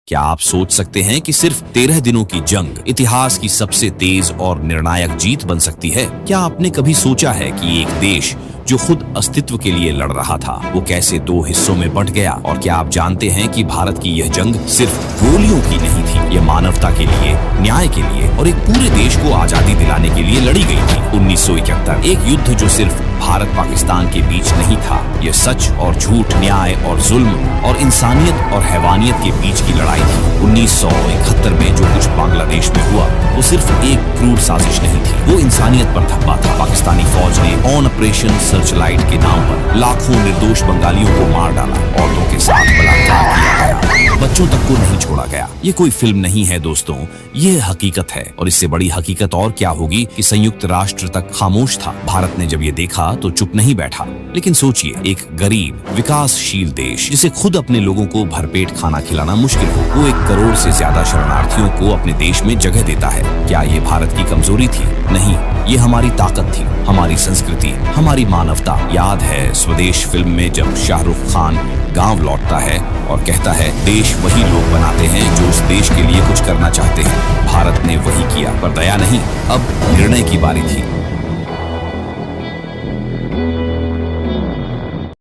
क्या आप सोच सकते हैं कि सिर्फ 13 दिनों की जंग इतिहास की सबसे तेज और निर्णायक जीत बन सकती है? क्या आपने कभी सोचा है कि एक देश जो खुद अस्तित्व के लिए लड़ रहा था, वो कैसे दो हिस्सों में बंट गया? और क्या आप जानते हैं कि भारत की यह जंग सिर्फ गोलियों की नहीं थी, यह मानवता के लिए, न्याय के लिए और एक पूरे देश को आजादी दिलाने के लिए लड़ी गई थी। 1971 एक युद्ध जो सिर्फ भारत पाकिस्तान के बीच नहीं था, यह सच और झूठ, न्याय और जुल्म और इंसानियत और हैवानियत के बीच की लड़ाई थी। 1971 में जो कुछ बांग्लादेश में हुआ, वो सिर्फ एक क्रूर साजिश नहीं थी, वो इंसानियत पर धब्बा था। पाकिस्तानी फौज ने ऑन ऑपरेशन सर्चलाइट के नाम पर लाखों निर्दोष बंगालियों को मार डाला, औरतों के साथ बलात्कार किया गया, बच्चों तक को नहीं छोड़ा गया। ये कोई फिल्म नहीं है दोस्तों, ये हकीकत है। और इससे बड़ी हकीकत और क्या होगी कि संयुक्त राष्ट्र तक खामोश था। भारत ने जब ये देखा तो चुप नहीं बैठा। लेकिन सोचिए, एक गरीब विकासशील देश जिसे खुद अपने लोगों को भरपेट खाना खिलाना मुश्किल हो, वो 1 करोड़ से ज्यादा शरणार्थियों को अपने देश में जगह देता है। क्या ये भारत की कमजोरी थी? नहीं, ये हमारी ताकत थी, हमारी संस्कृति, हमारी मानवता। याद है स्वदेश फिल्म में जब शाहरुख खान गांव लौटता है और कहता है, देश वही लोग बनाते हैं जो उस देश के लिए कुछ करना चाहते हैं। भारत ने वही किया, पर दया नहीं, अब निर्णय की बारी थी।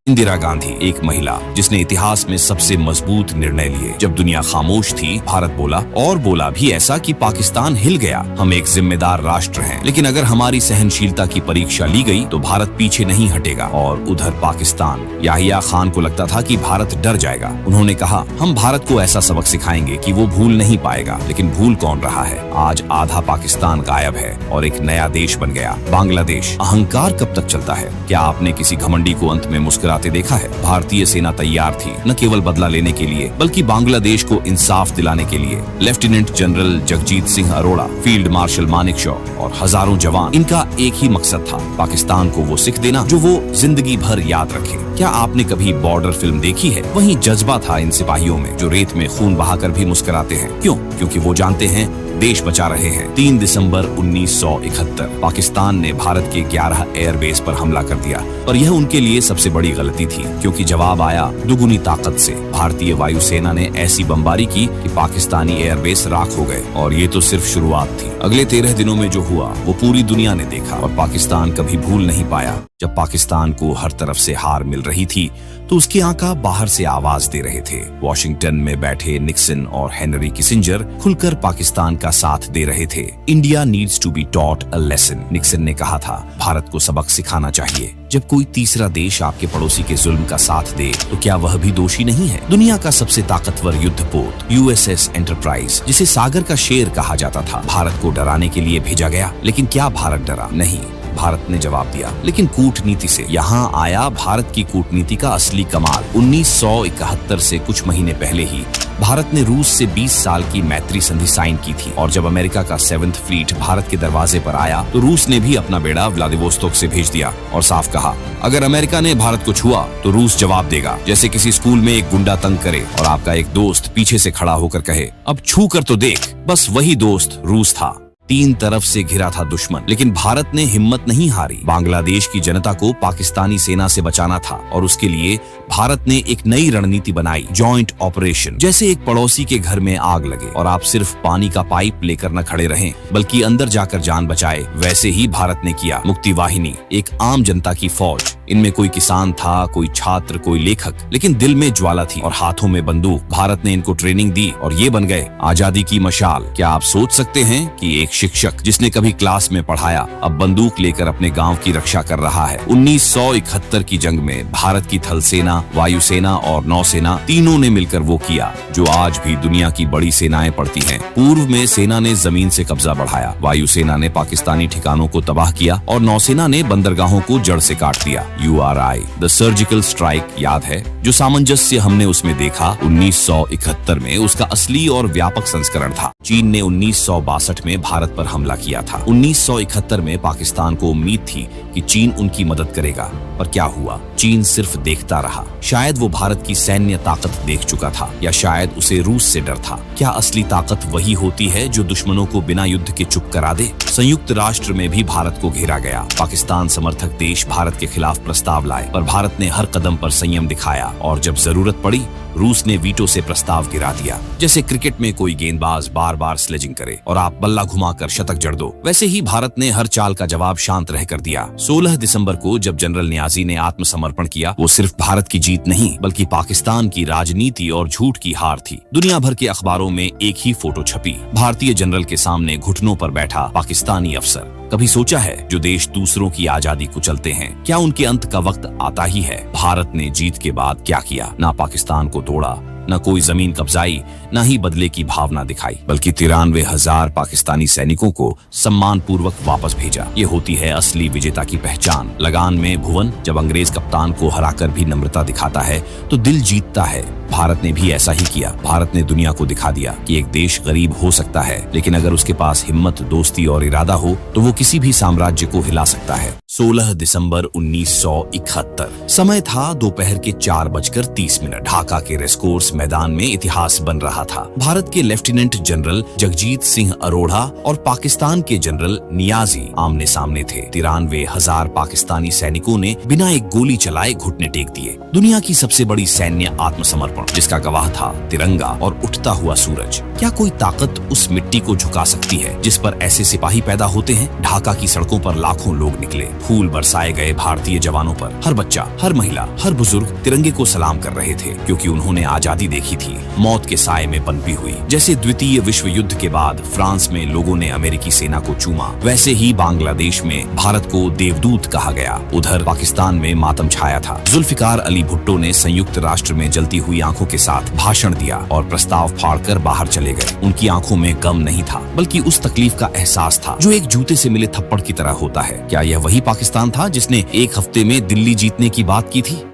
इंदिरा गांधी एक महिला जिसने इतिहास में सबसे मजबूत निर्णय लिए। जब दुनिया खामोश थी, भारत बोला, और बोला भी ऐसा कि पाकिस्तान हिल गया। हम एक जिम्मेदार राष्ट्र हैं, लेकिन अगर हमारी सहनशीलता की परीक्षा ली गई तो भारत पीछे नहीं हटेगा। और उधर पाकिस्तान, याहिया खान को लगता था कि भारत डर जाएगा। उन्होंने कहा, हम भारत को ऐसा सबक सिखाएंगे कि वो भूल नहीं पाएगा। लेकिन भूल कौन रहा है? आज आधा पाकिस्तान गायब है और एक नया देश बन गया, बांग्लादेश। अहंकार कब तक चलता है? क्या आपने किसी घमंडी को अंत में मुस्कुराते देखा है? भारतीय सेना तैयार थी, न केवल बदला लेने के लिए बल्कि बांग्लादेश को इंसाफ दिलाने के लिए। Lieutenant general Jagjit Singh Arora, field marshal Manekshaw और हजारों जवान, इनका एक ही मकसद था, पाकिस्तान को वो सिख देना जो वो जिंदगी भर याद रखे। क्या आपने कभी बॉर्डर फिल्म देखी है? वही जज्बा था इन सिपाहियों में जो रेत में खून बहाकर भी मुस्कुराते हैं। क्यों? क्योंकि वो जानते हैं देश बचा रहे हैं। 3 दिसंबर 1971 पाकिस्तान ने भारत के 11 एयरबेस पर हमला कर दिया, पर यह उनके लिए सबसे बड़ी गलती थी, क्योंकि जवाब आया दुगुनी ताकत से। भारतीय वायुसेना ने ऐसी बमबारी की कि पाकिस्तानी एयरबेस राख हो गए। और ये तो सिर्फ शुरुआत थी। अगले 13 दिनों में जो हुआ वो पूरी दुनिया ने देखा और पाकिस्तान कभी भूल नहीं पाया। जब पाकिस्तान को हर तरफ से हार मिल रही थी तो उसके आका बाहर से आवाज दे रहे थे। वॉशिंगटन में बैठे निक्सन और हेनरी किसिंजर खुलकर पाकिस्तान का साथ दे रहे थे। India needs to be taught a lesson, Nixon ने कहा था, भारत को सबक सिखाना चाहिए। जब कोई तीसरा देश आपके पड़ोसी के जुल्म का साथ दे तो क्या वह भी दोषी नहीं है? दुनिया का सबसे ताकतवर युद्धपोत USS एंटरप्राइज, जिसे सागर का शेर कहा जाता था, भारत को डराने के लिए भेजा गया। लेकिन क्या भारत डरा? नहीं, भारत ने जवाब दिया, लेकिन कूटनीति से। यहाँ आया भारत की कूटनीति का असली कमाल। 1971 से कुछ महीने पहले ही भारत ने रूस से 20 साल की मैत्री संधि साइन की थी। और जब अमेरिका का 7th फ्लीट भारत के दरवाजे पर आया तो रूस ने भी अपना बेड़ा व्लादिवोस्तोक से भेज दिया और साफ कहा, अगर अमेरिका ने भारत को छुआ तो रूस जवाब देगा। जैसे किसी स्कूल में एक गुंडा तंग करे और आपका एक दोस्त पीछे से खड़ा होकर कहे, अब छू कर तो देख। बस वही दोस्त रूस था। 3 तरफ से घिरा था दुश्मन, लेकिन भारत ने हिम्मत नहीं हारी। बांग्लादेश की जनता को पाकिस्तानी सेना से बचाना था और उसके लिए भारत ने एक नई रणनीति बनाई, जॉइंट ऑपरेशन। जैसे एक पड़ोसी के घर में आग लगे और आप सिर्फ पानी का पाइप लेकर न खड़े रहें बल्कि अंदर जाकर जान बचाए, वैसे ही भारत ने किया। मुक्ति वाहिनी, एक आम जनता की फौज। इनमें कोई किसान था, कोई छात्र, कोई लेखक, लेकिन दिल में ज्वाला थी और हाथों में बंदूक। भारत ने इनको ट्रेनिंग दी और ये बन गए आजादी की मशाल। क्या आप सोच सकते हैं कि एक शिक्षक जिसने कभी क्लास में पढ़ाया अब बंदूक लेकर अपने गांव की रक्षा कर रहा है? 1971 की जंग में भारत की थल सेना, वायुसेना और नौसेना तीनों ने मिलकर वो किया जो आज भी दुनिया की बड़ी सेनाएं पड़ती हैं। पूर्व में सेना ने जमीन से कब्जा बढ़ाया, वायुसेना ने पाकिस्तानी ठिकानों को तबाह किया और नौसेना ने बंदरगाहों को जड़ से काट दिया। URI, द सर्जिकल स्ट्राइक, याद है? जो सामंजस्य हमने उसमें देखा 1971 में, उसका असली और व्यापक संस्करण था। चीन ने 1962 में भारत पर हमला किया था। 1971 में पाकिस्तान को उम्मीद थी कि चीन उनकी मदद करेगा, पर क्या हुआ? चीन सिर्फ देखता रहा। शायद वो भारत की सैन्य ताकत देख चुका था, या शायद उसे रूस से डर था। क्या असली ताकत वही होती है जो दुश्मनों को बिना युद्ध के चुप करा दे? संयुक्त राष्ट्र में भी भारत को घेरा गया। पाकिस्तान समर्थक देश भारत के खिलाफ प्रस्ताव लाए, पर भारत ने हर कदम पर संयम दिखाया और जब जरूरत पड़ी रूस ने वीटो से प्रस्ताव गिरा दिया। जैसे क्रिकेट में कोई गेंदबाज बार बार स्लेजिंग करे और आप बल्ला घुमाकर शतक जड़ दो, वैसे ही भारत ने हर चाल का जवाब शांत रहकर दिया। 16 दिसंबर को जब जनरल नियाजी ने आत्मसमर्पण किया, वो सिर्फ भारत की जीत नहीं बल्कि पाकिस्तान की राजनीति और झूठ की हार थी। दुनिया भर के अखबारों में एक ही फोटो छपी, भारतीय जनरल के सामने घुटनों पर बैठा पाकिस्तानी अफसर। कभी सोचा है जो देश दूसरों की आजादी कुचलते हैं, क्या उनके अंत का वक्त आता ही है? भारत ने जीत के बाद क्या किया? ना पाकिस्तान को तोड़ा, न कोई जमीन कब्जाई, न ही बदले की भावना दिखाई, बल्कि 93,000 पाकिस्तानी सैनिकों को सम्मान पूर्वक वापस भेजा। ये होती है असली विजेता की पहचान। लगान में भुवन जब अंग्रेज कप्तान को हराकर भी नम्रता दिखाता है तो दिल जीतता है। भारत ने भी ऐसा ही किया। भारत ने दुनिया को दिखा दिया कि एक देश गरीब हो सकता है, लेकिन अगर उसके पास हिम्मत, दोस्ती और इरादा हो तो वो किसी भी साम्राज्य को हिला सकता है। 16 दिसंबर 1971 समय था दोपहर के 4:30। ढाका के रेसकोर्स मैदान में इतिहास बन रहा था। भारत के लेफ्टिनेंट जनरल जगजीत सिंह अरोड़ा और पाकिस्तान के जनरल नियाजी आमने सामने थे। 93,000 पाकिस्तानी सैनिकों ने बिना एक गोली चलाए घुटने टेक दिए। दुनिया की सबसे बड़ी सैन्य आत्मसमर्पण, जिसका गवाह था तिरंगा और उठता हुआ सूरज। क्या कोई ताकत उस मिट्टी को झुका सकती है जिस पर ऐसे सिपाही पैदा होते हैं? ढाका की सड़कों पर लाखों लोग निकले, फूल बरसाए गए भारतीय जवानों पर। हर बच्चा, हर महिला, हर बुजुर्ग तिरंगे को सलाम कर रहे थे, क्योंकि उन्होंने आजादी देखी थी मौत के साए में पनपी हुई। जैसे द्वितीय विश्व युद्ध के बाद फ्रांस में लोगों ने अमेरिकी सेना को चूमा, वैसे ही बांग्लादेश में भारत को देवदूत कहा गया। उधर पाकिस्तान में मातम छाया था। जुल्फिकार अली भुट्टो ने संयुक्त राष्ट्र में जलती हुई आंखों के साथ भाषण दिया और प्रस्ताव फाड़कर बाहर चले गए। उनकी आंखों में गम नहीं था, बल्कि उस तकलीफ का एहसास था जो एक जूते से मिले थप्पड़ की तरह होता है। क्या यह वही पाकिस्तान था जिसने एक हफ्ते में दिल्ली जीतने की बात की थी?